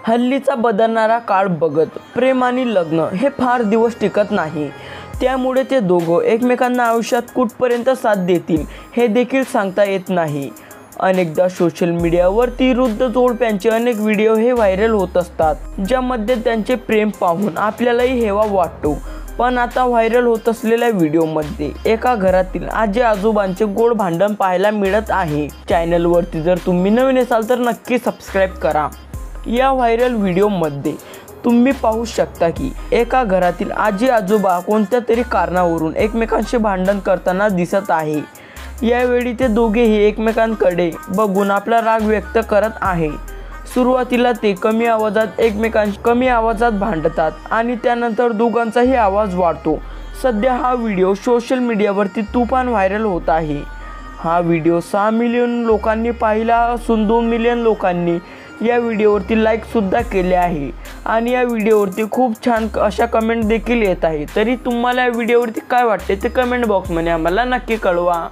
हल्लीचा बदलणारा काळ बघत प्रेम आणि लग्न हे फार दिवस टिकत नाही। त्यामुळे ते दोघं एकमेकांना आयुष्यात कुठपर्यंत साथ देतील हे देखील सांगता येत नाही। अनेकदा सोशल मीडियावरती वृद्ध जोडप्यांचे अनेक व्हिडिओ हे व्हायरल होत असतात, ज्यामध्ये त्यांचे प्रेम पाहून आपल्यालाही हेवा वाटतो। पण आता व्हायरल होत असलेल्या व्हिडिओमध्ये एका घरातील आजी आजोबांचे गोड भांडण पाहायला मिळत आहे। चॅनलवरती जर तुम्ही नवीन असाल तर नक्की सबस्क्राईब करा। या व्हायरल व्हिडिओमध्ये तुम्ही पाहू शकता की एका घरातील आजी आजोबा कोणत्या तरी कारणावरून एकमेकांशी भांडण करताना दिसत आहे। यावेळी ते दोघेही एकमेकांकडे बघून आपला राग व्यक्त करत आहे। सुरुवातीला ते कमी आवाजात भांडतात आणि त्यानंतर दोघांचाही आवाज वाढतो। सध्या हा व्हिडिओ सोशल मीडियावरती तुफान व्हायरल होत आहे। हा व्हिडिओ 6 मिलियन लोकांनी पाहिला असून 2 मिलियन लोकांनी या व्हिडिओवरती लाईक सुद्धा केले आहे आणि या व्हिडिओवरती खूप छान अशा कमेंट देखील येत आहे। तरी तुम्हाला या व्हिडिओवरती काय वाटते ते कमेंट बॉक्समध्ये आम्हाला नक्की कळवा।